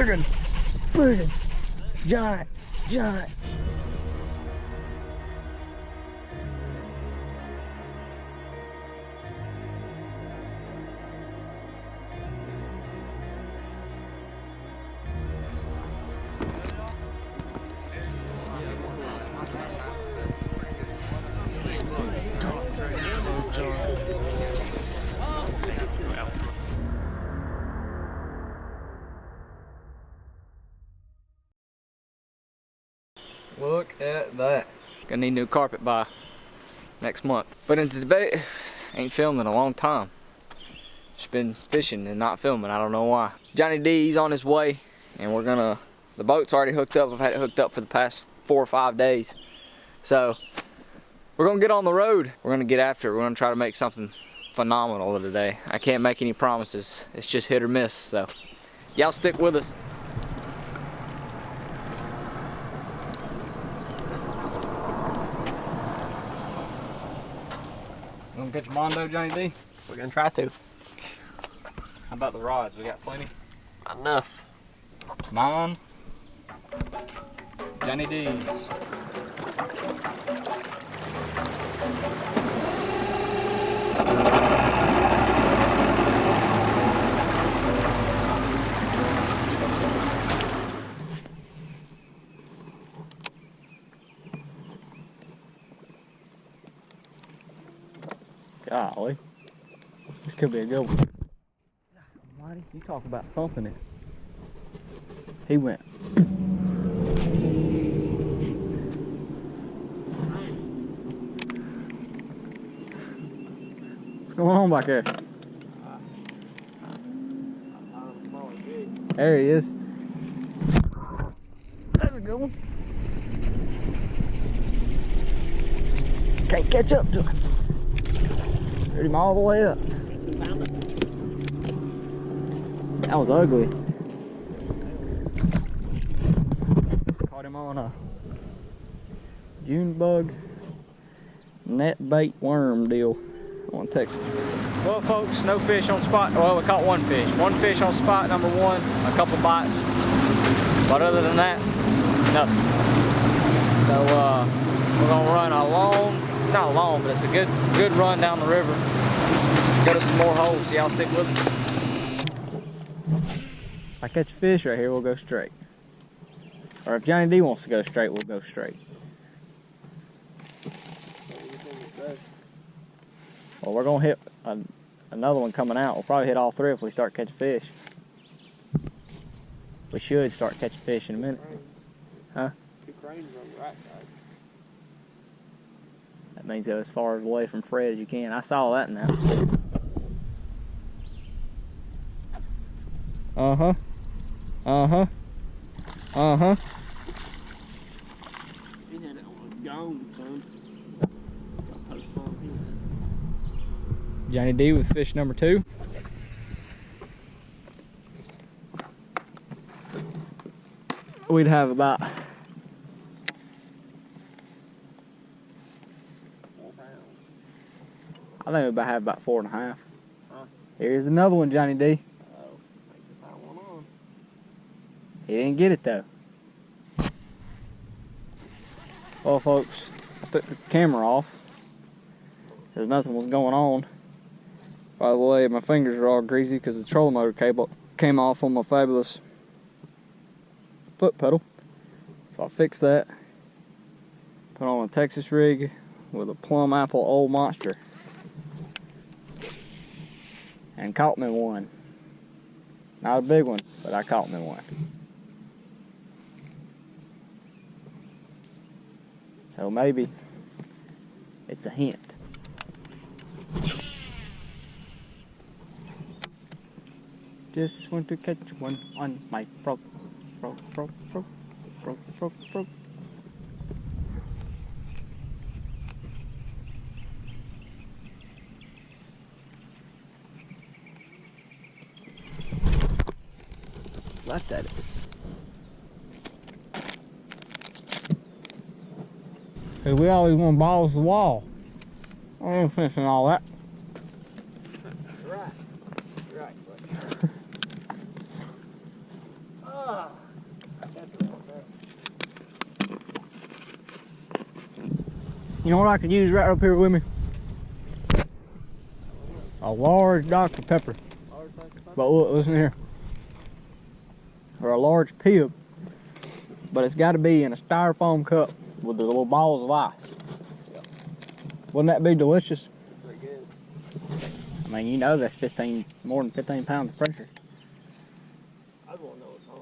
Big one. Giant. Look at that. Gonna need new carpet by next month. But in today, ain't filmed in a long time. Just been fishing and not filming, I don't know why. Johnny D, he's on his way, and the boat's already hooked up. I've had it hooked up for the past 4 or 5 days. So, we're gonna get on the road. We're gonna get after it. We're gonna try to make something phenomenal today. I can't make any promises. It's just hit or miss, so y'all stick with us. You wanna get your Mondo, Johnny D? We're gonna try to. How about the rods? We got plenty? Not enough. Mine. Johnny D's. Golly. This could be a good one. Almighty, you talk about thumping it. He went. What's going on back there? There he is. That's a good one. Can't catch up to him. Heard him all the way up. That was ugly. Caught him on a June bug net bait worm deal on Texas. Well, folks, no fish on spot. Well, we caught one fish. One fish on spot number one, a couple bites. But other than that, nothing. So we're gonna run a not long, but it's a good run down the river. Go to some more holes, so y'all stick with us. If I catch a fish right here, we'll go straight. Or if Johnny D wants to go straight, we'll go straight. Well, we're gonna hit another one coming out. We'll probably hit all three if we start catching fish. We should start catching fish in a minute. Huh? 2 cranes on the right side. That means go as far away from Fred as you can. I saw that now. Uh-huh. Uh-huh. Uh-huh. He had it on gone, son. Johnny D with fish number 2. We'd have about 4 pounds. I think we'd about have about 4.5. Huh? Here's another one, Johnny D. Oh, I think I found one on. He didn't get it though. Well, folks, I took the camera off because nothing was going on. By the way, my fingers are all greasy because the trolling motor cable came off on my fabulous foot pedal. So I fixed that. Put on a Texas rig with a plum apple old monster. And caught me one. Not a big one, but I caught me one. So maybe it's a hint. Just want to catch one on my frog. Slapped at it. Cause we always want balls to the wall. I ain't finishing all that. Right. Right, buddy. Ah. You know what I could use right up here with me? A large Dr. Pepper. But look, listen here. Or a large pib. But it's got to be in a styrofoam cup with the little balls of ice. Wouldn't that be delicious? Pretty good. I mean, you know that's more than 15 pounds of pressure. I just want to know what's on.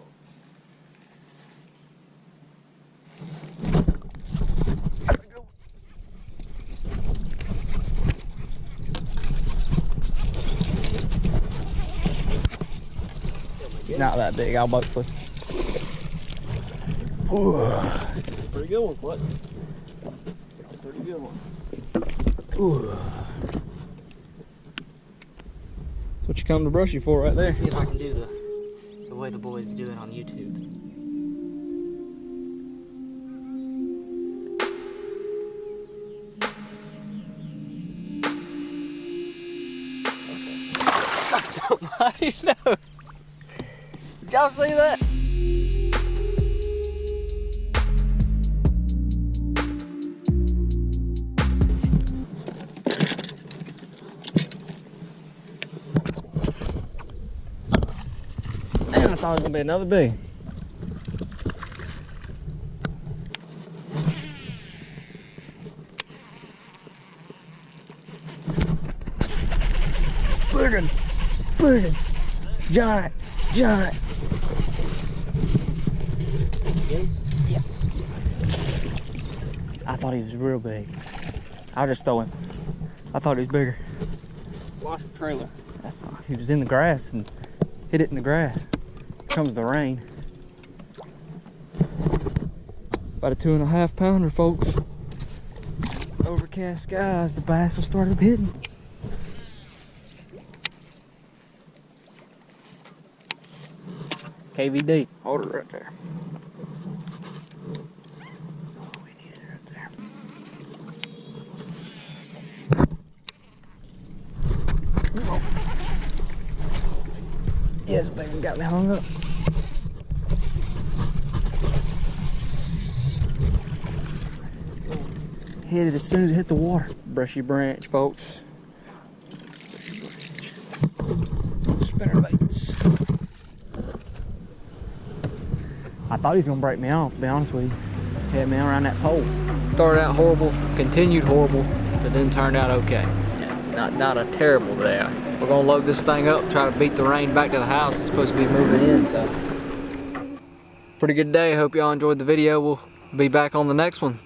He's not that big, I'll boat flip. Pretty good one, what? Pretty good one. That's what you come to Brushy for right there. Let's see if I can do the way the boys do it on YouTube. Nobody knows. Did y'all see that? Man, I thought it was gonna be another big. Big one. Giant. Yeah. I thought he was real big. I'll just throw him. I thought he was bigger. Wash the trailer. That's fine. He was in the grass and hit it in the grass. Here comes the rain. About a 2.5 pounder, folks. Overcast skies, the bass will start up hitting. KVD, hold it right there. That's all we needed right there. Yes, baby, got me hung up. Hit it as soon as it hit the water. Brushy Branch, folks. Spinner baits. I thought he was gonna break me off, to be honest with you. Hit me around that pole. Started out horrible, continued horrible, but then turned out okay. Not a terrible day. We're gonna load this thing up, try to beat the rain back to the house. It's supposed to be moving in, so. Pretty good day. Hope y'all enjoyed the video. We'll be back on the next one.